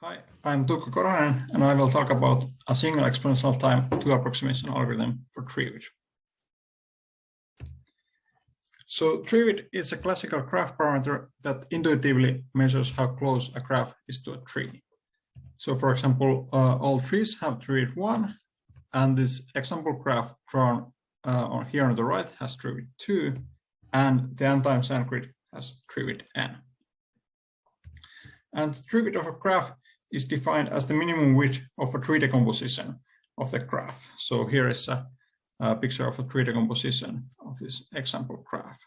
Hi, I'm Tuukka Korhonen, and I will talk about a single exponential time two approximation algorithm for Treewidth. So Treewidth is a classical graph parameter that intuitively measures how close a graph is to a tree. So for example, all trees have Treewidth 1, and this example graph drawn here on the right has Treewidth 2, and the n-times n grid has Treewidth n. And the Treewidth of a graph is defined as the minimum width of a tree decomposition of the graph. So here is a picture of a tree decomposition of this example graph.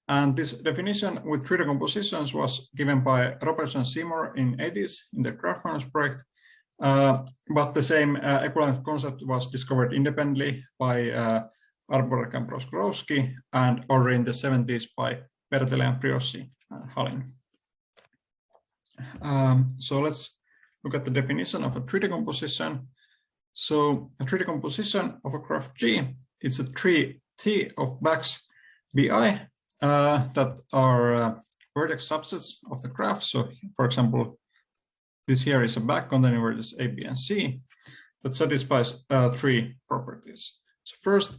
And this definition with tree decompositions was given by Roberts and Seymour in 80s in the Graph Miners project. But the same equivalent concept was discovered independently by Arborek and Broskorowski, and already in the 70s by Bertele and Brioschi and Hallin. So let's look at the definition of a tree decomposition. So a tree decomposition of a graph G, it's a tree T of backs Bi that are vertex subsets of the graph. So for example, this here is a back containing vertices A, B, and C that satisfies three properties. So first,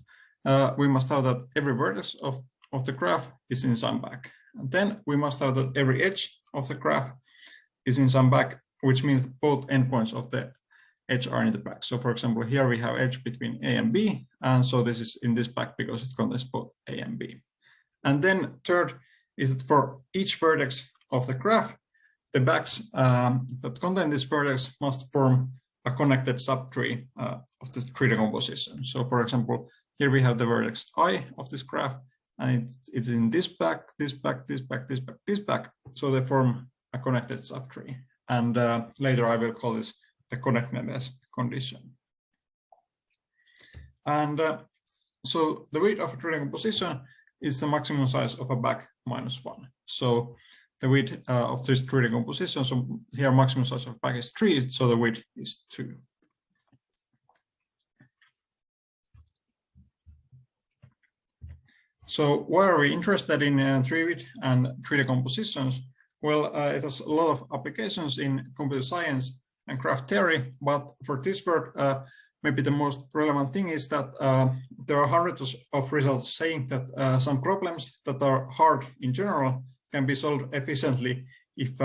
we must have that every vertex of the graph is in some back. And then we must have that every edge of the graph is in some back, which means that both endpoints of the edge are in the back. So for example, here we have edge between A and B, and so this is in this back because it contains both A and B. And then third is that for each vertex of the graph, the backs that contain this vertex must form a connected subtree of the tree decomposition. So for example, here we have the vertex I of this graph, and it's in this back, this back, this back, this back, this back. So they form a connected subtree. And later I will call this the connectedness condition. And so the width of a tree decomposition is the maximum size of a back minus 1. So the width of this tree decomposition, so here maximum size of back is 3, so the width is 2. So why are we interested in Treewidth and tree decompositions? Well, it has a lot of applications in computer science and graph theory, but for this work, maybe the most relevant thing is that there are hundreds of results saying that some problems that are hard in general can be solved efficiently if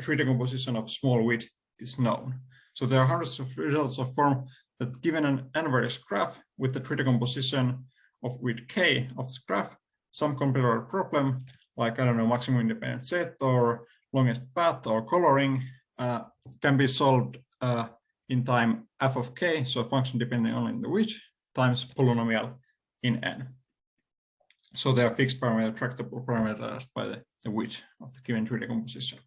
tree decomposition of small width is known. So there are hundreds of results of form that given an n-vertex graph with the tree decomposition of width k of this graph, some computer problem, like, I don't know, maximum independent set or longest path or coloring can be solved in time f of k, so a function depending only on the width, times polynomial in n. So they are fixed parameter, tractable parameters by the width of the given tree decomposition.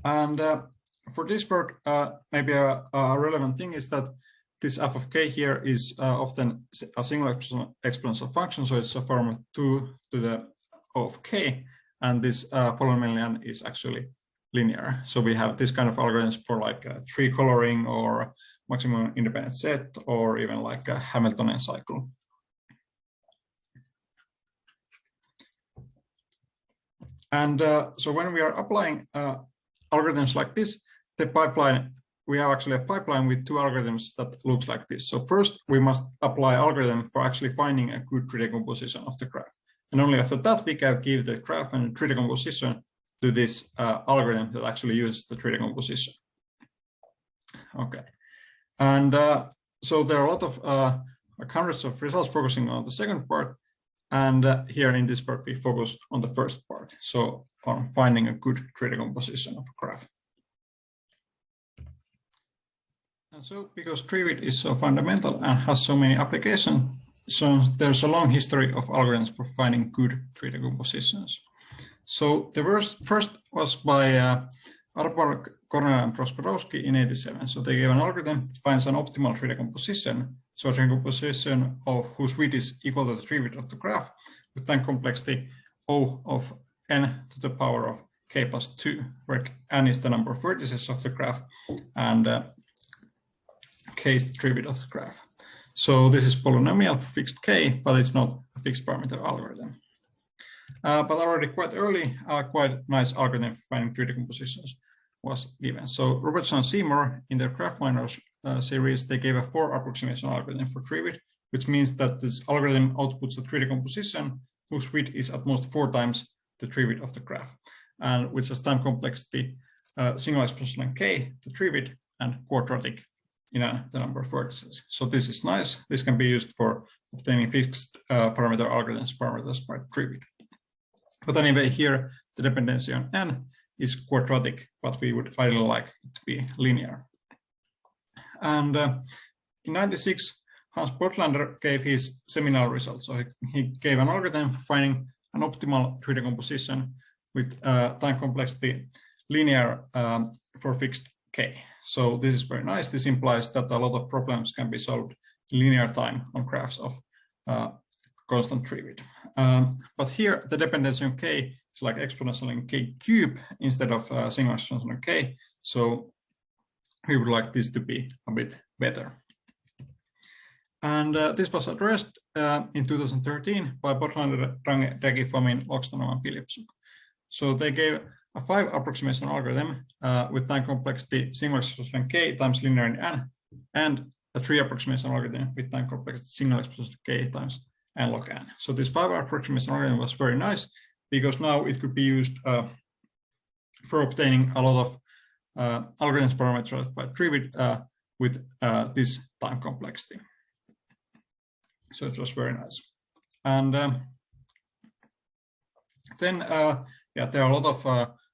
And for this work, maybe a relevant thing is that this f of k here is often a single exponential function, so it's a form of 2 to the O of k, and this polynomial is actually linear. So we have this kind of algorithms for like tree coloring or maximum independent set, or even like a Hamiltonian cycle. And so when we are applying algorithms like this, the pipeline, we have actually a pipeline with two algorithms that looks like this. So first, we must apply algorithm for actually finding a good tree decomposition of the graph. And only after that, we can give the graph and tree decomposition to this algorithm that actually uses the tree decomposition. Okay. And so there are a lot of hundreds of results focusing on the second part. And here in this part, we focus on the first part. So on finding a good tree decomposition of a graph. And so because Treewidth is so fundamental and has so many applications, so there's a long history of algorithms for finding good tree decompositions. So the first was by Arborek, Korhonen, and Broskorowski in 87. So they gave an algorithm that finds an optimal tree decomposition, so a decomposition of whose width is equal to the tree width of the graph with time complexity O of n to the power of k plus 2, where n is the number of vertices of the graph and k is the tree width of the graph. So this is polynomial for fixed k, but it's not a fixed parameter algorithm. But already quite early, quite nice algorithm for finding tree decompositions was given. So Robertson and Seymour in their GraphMiner series, they gave a 4 approximation algorithm for Treewidth, which means that this algorithm outputs a tree decomposition whose width is at most 4 times the tree width of the graph, and which has time complexity single-exponential k, the tree width, and quadratic in the number of vertices. So this is nice. This can be used for obtaining fixed parameter algorithms parameters by tree width. But anyway, here the dependency on n is quadratic, but we would ideally like it to be linear. And in '96, Hans Botlander gave his seminal results. So he gave an algorithm for finding an optimal tree decomposition with time complexity linear for fixed k. So this is very nice. This implies that a lot of problems can be solved in linear time on graphs of constant tree width. But here the dependency on k is like exponential in k cube instead of single exponential in k. So we would like this to be a bit better. And this was addressed in 2013 by Botlander, Draghi, Fomin, Loxtonov, and Pilipsuk. So they gave a 5 approximation algorithm with time complexity single exponential k times linear in n, and a 3 approximation algorithm with time complexity single exponential k times n log n. So this 5 approximation algorithm was very nice because now it could be used for obtaining a lot of algorithms parameterized by Treewidth with this time complexity. So it was very nice. And then, yeah, there are a lot of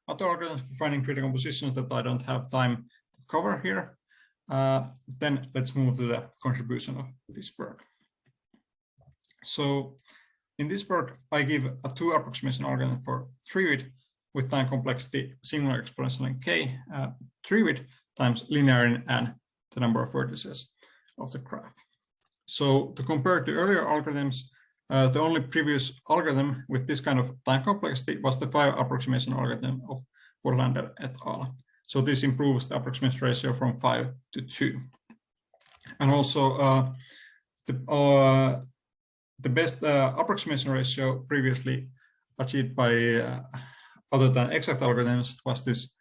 other algorithms for finding tree decompositions that I don't have time to cover here. Then let's move to the contribution of this work. So in this work, I give a 2 approximation algorithm for Treewidth with time complexity single exponential in k, Treewidth times linear in n, the number of vertices of the graph. So to compare to earlier algorithms, the only previous algorithm with this kind of time complexity was the 5 approximation algorithm of Botlander et al. So this improves the approximation ratio from 5 to 2. And also the best approximation ratio previously achieved by other than exact algorithms was this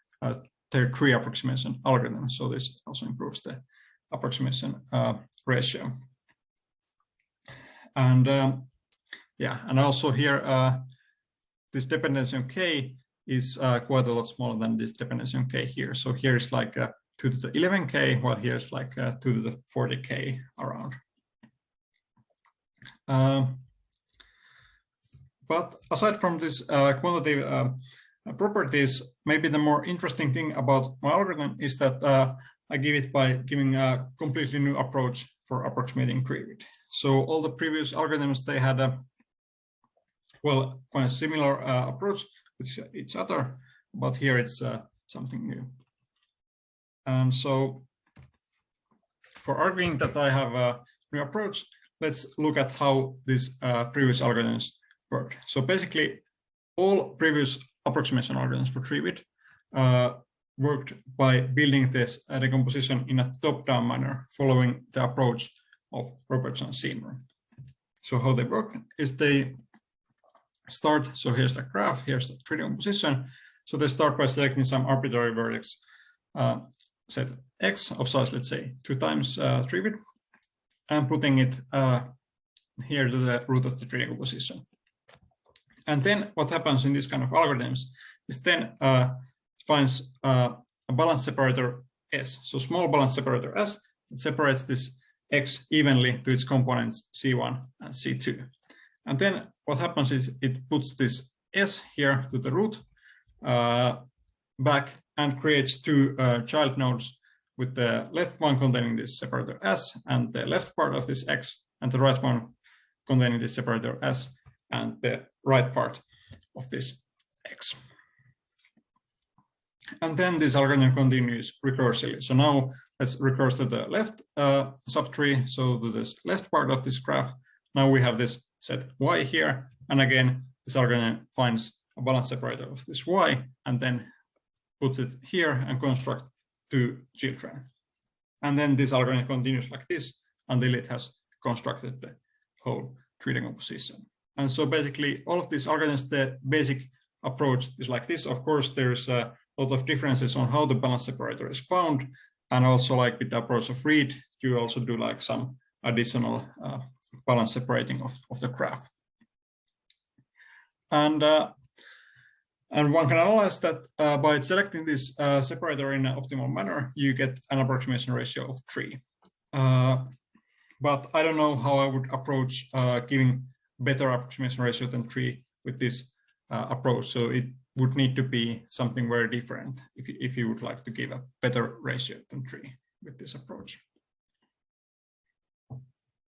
tier 3 approximation algorithm. So this also improves the approximation ratio. And yeah, and also here, this dependency on k is quite a lot smaller than this dependency on k here. So here is like 2 to the 11k, while here is like 2 to the 40k around. But aside from this quantitative properties, maybe the more interesting thing about my algorithm is that I give it by giving a completely new approach for approximating Treewidth. So all the previous algorithms, they had a, well, quite a similar approach with each other, but here it's something new. And so for arguing that I have a new approach, let's look at how these previous algorithms work. So basically, all previous approximation algorithms for Treewidth worked by building this decomposition in a top-down manner, following the approach of Robertson and Seymour. So how they work is they start, so here's the graph, here's the tree decomposition. So they start by selecting some arbitrary vertex set x of size, let's say 2 times Treewidth, and putting it here to the root of the tree decomposition. And then what happens in this kind of algorithms is then it finds a balance separator S. So small balance separator S, it separates this X evenly to its components C1 and C2. And then what happens is it puts this S here to the root back and creates 2 child nodes, with the left one containing this separator S and the left part of this X, and the right one containing this separator S and the right part of this X. And then this algorithm continues recursively. So now let's recurse to the left subtree, so to this left part of this graph. Now we have this set Y here, and again, this algorithm finds a balance separator of this Y and then puts it here and constructs 2 children. And then this algorithm continues like this until it has constructed the whole tree decomposition. And so basically all of these algorithms, the basic approach is like this. Of course, there's a lot of differences on how the balance separator is found. And also like with the approach of read, you also do like some additional balance separating of the graph. And one can analyze that by selecting this separator in an optimal manner, you get an approximation ratio of 3. But I don't know how I would approach giving better approximation ratio than 3 with this approach. So it would need to be something very different if you would like to give a better ratio than 3 with this approach.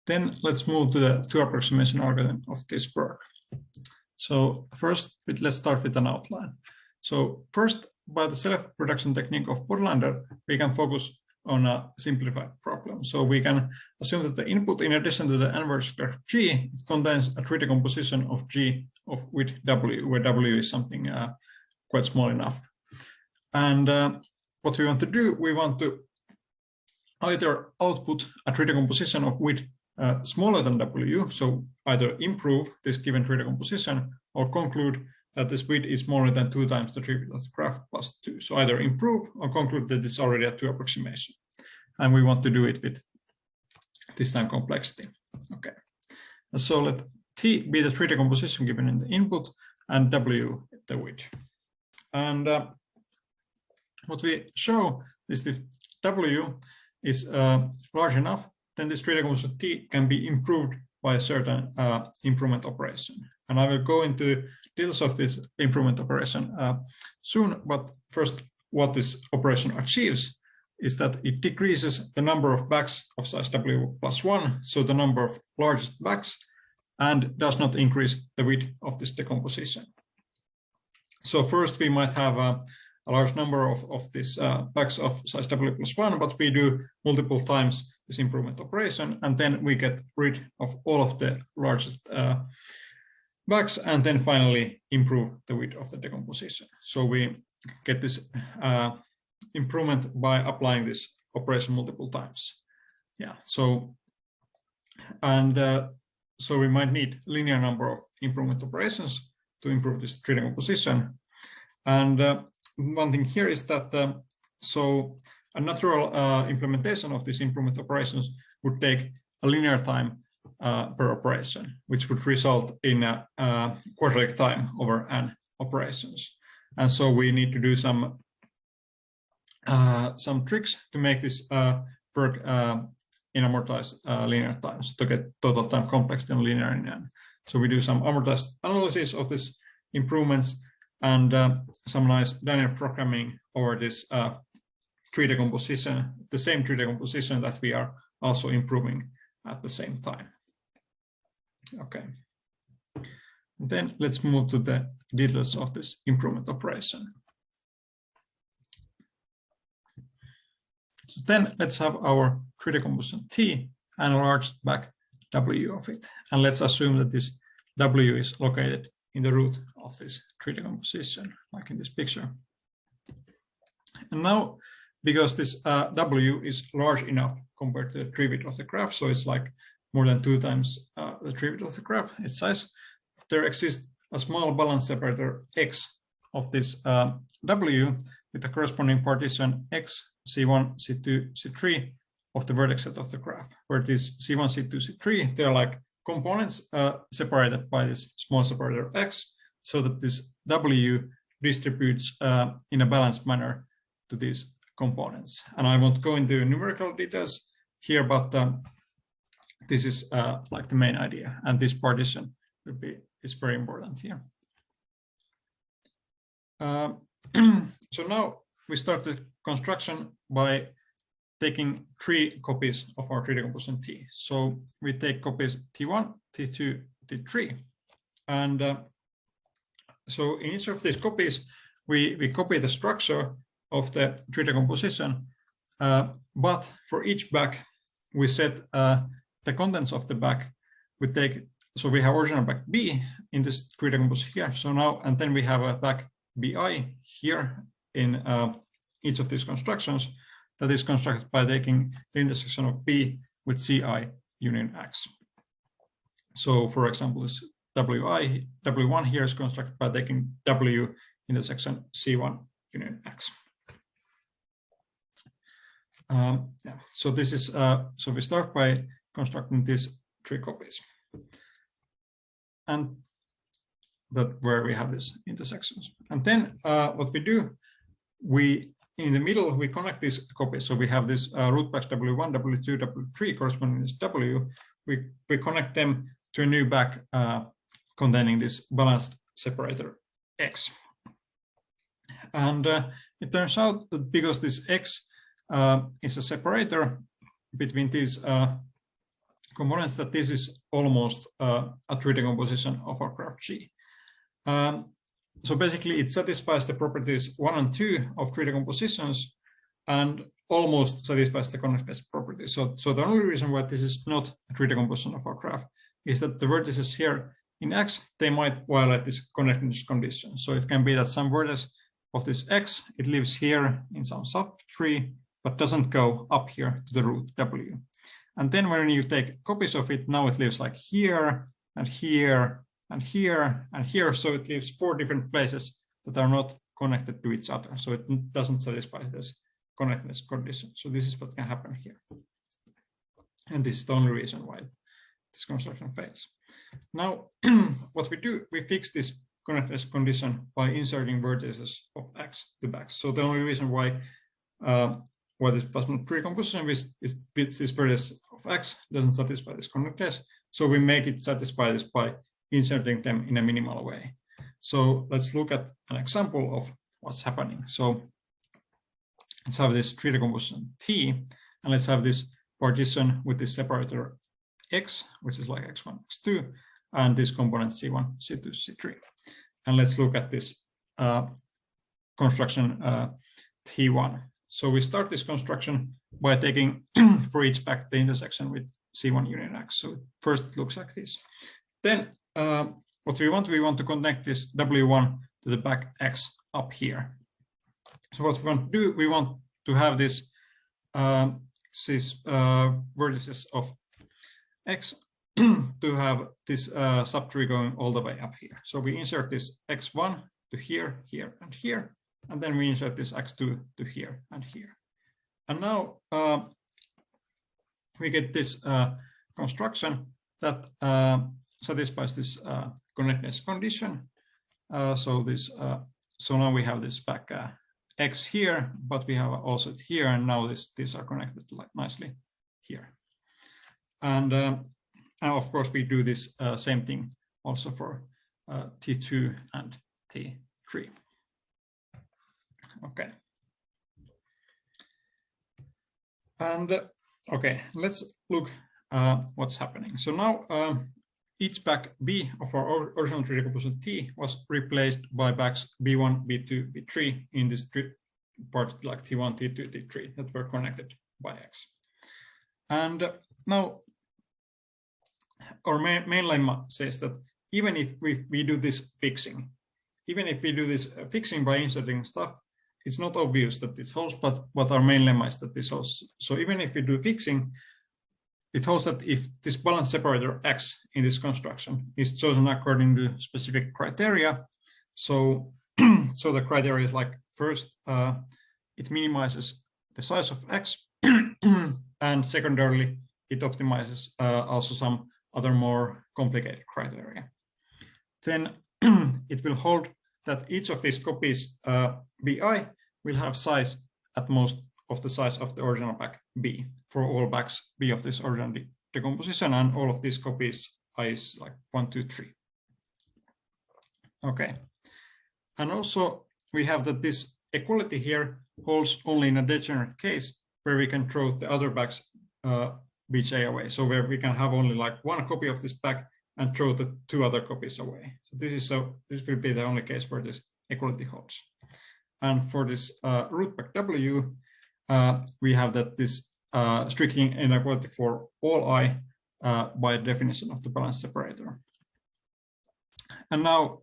Then let's move to the two approximation algorithm of this work. So first, let's start with an outline. So first, by the self-reduction technique of Borlander, we can focus on a simplified problem. So we can assume that the input, in addition to the inverse graph G, it contains a tree decomposition of G with W, where W is something quite small enough. And what we want to do, we want to either output a tree decomposition of width smaller than W, so either improve this given tree decomposition or conclude that this width is smaller than 2 times the Treewidth of the graph plus 2. So either improve or conclude that it's already a 2 approximation. And we want to do it with this time complexity. Okay. So let T be the tree decomposition given in the input and W the width. And what we show is if W is large enough, then this tree decomposition T can be improved by a certain improvement operation. And I will go into details of this improvement operation soon, but first what this operation achieves is that it decreases the number of bags of size W plus 1, so the number of largest bags, and does not increase the width of this decomposition. So first we might have a large number of these bags of size W plus 1, but we do multiple times this improvement operation, and then we get rid of all of the largest bags, and then finally improve the width of the decomposition. So we get this improvement by applying this operation multiple times. Yeah, so so we might need linear number of improvement operations to improve this tree decomposition. And one thing here is that so a natural implementation of these improvement operations would take a linear time per operation, which would result in a quadratic time over n operations. And so we need to do some tricks to make this work in amortized linear times to get total time complexity and linear in n. So we do some amortized analysis of these improvements and some nice dynamic programming over this tree decomposition, the same tree decomposition that we are also improving at the same time. Okay. And then let's move to the details of this improvement operation. So then let's have our tree decomposition T and a large bag W of it. And let's assume that this W is located in the root of this tree decomposition, like in this picture. And now, because this W is large enough compared to the Treewidth of the graph, so it's like more than 2 times the Treewidth of the graph, its size, there exists a small balance separator X of this W with the corresponding partition X, C1, C2, C3 of the vertex set of the graph, where this C1, C2, C3, they're like components separated by this small separator X, so that this W distributes in a balanced manner to these components. And I won't go into numerical details here, but this is like the main idea, and this partition is very important here. So now we start the construction by taking 3 copies of our tree decomposition T. So we take copies T1, T2, T3, and so in each of these copies we copy the structure of the tree decomposition, but for each bag we set the contents of the bag. We take, so we have original bag B in this tree decomposition here. So now, and then we have a bag BI here in each of these constructions that is constructed by taking the intersection of B with CI union X. So for example, this W1 here is constructed by taking W intersection C1 union X. So this is so we start by constructing these 3 copies, and that where we have these intersections. And then what we do, we in the middle we connect these copies. So we have this root bags W1, W2, W3 corresponding to W. We connect them to a new bag containing this balanced separator X. And it turns out that because this X is a separator between these components, that this is almost a 3 decomposition of our graph G. So basically it satisfies the properties 1 and 2 of 3 decompositions and almost satisfies the connectedness property. So the only reason why this is not a 3 decomposition of our graph is that the vertices here in X, they might violate this connectedness condition. So it can be that some vertex of this X, it lives here in some subtree, but doesn't go up here to the root W. And then when you take copies of it, now it lives like here and here and here and here. So it lives 4 different places that are not connected to each other. So it doesn't satisfy this connectedness condition. So this is what can happen here. And this is the only reason why this construction fails. Now, what we do, we fix this connectedness condition by inserting vertices of X to backs. So the only reason why this was not 3 decomposition is this vertex of X doesn't satisfy this connectedness. So we make it satisfy this by inserting them in a minimal way. So let's look at an example of what's happening. So let's have this 3 decomposition T, and let's have this partition with this separator X, which is like X1, X2, and this component C1, C2, C3. And let's look at this construction T1. So we start this construction by taking for each back the intersection with C1 union X. So first it looks like this. Then what we want to connect this W1 to the back X up here. So what we want to do, we want to have this vertices of X to have this subtree going all the way up here. So we insert this X1 to here, here, and here, and then we insert this X2 to here and here. And now we get this construction that satisfies this connectedness condition. So now we have this back X here, but we have also it here, and now these are connected like nicely here. And of course we do this same thing also for T2 and T3. Okay. And okay, let's look what's happening. So now each back B of our original 3 decomposition T was replaced by backs B1, B2, B3 in this part like T1, T2, T3 that were connected by X. And now our main lemma says that even if we do this fixing, by inserting stuff, it's not obvious that this holds, but what our main lemma is that this holds. So even if we do fixing, it holds that if this balanced separator X in this construction is chosen according to specific criteria, so the criteria is like first, it minimizes the size of X, and secondarily, it optimizes also some other more complicated criteria. Then it will hold that each of these copies BI will have size at most of the size of the original back B for all backs B of this original decomposition, and all of these copies I is like 1, 2, 3. Okay, and also we have that this equality here holds only in a degenerate case where we can throw the other backs Bj away. So where we can have only like 1 copy of this back and throw the 2 other copies away. So this will be the only case where this equality holds. And for this root back W, we have that this strictly inequality for all I by definition of the balanced separator. And now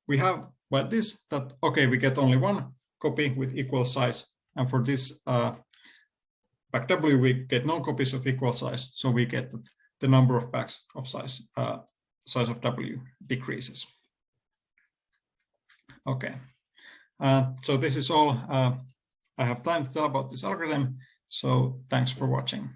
we have by this that, okay, we get only 1 copy with equal size. And for this back W, we get no copies of equal size. So we get that the number of backs of size of W decreases. Okay. So this is all I have time to tell about this algorithm. So thanks for watching.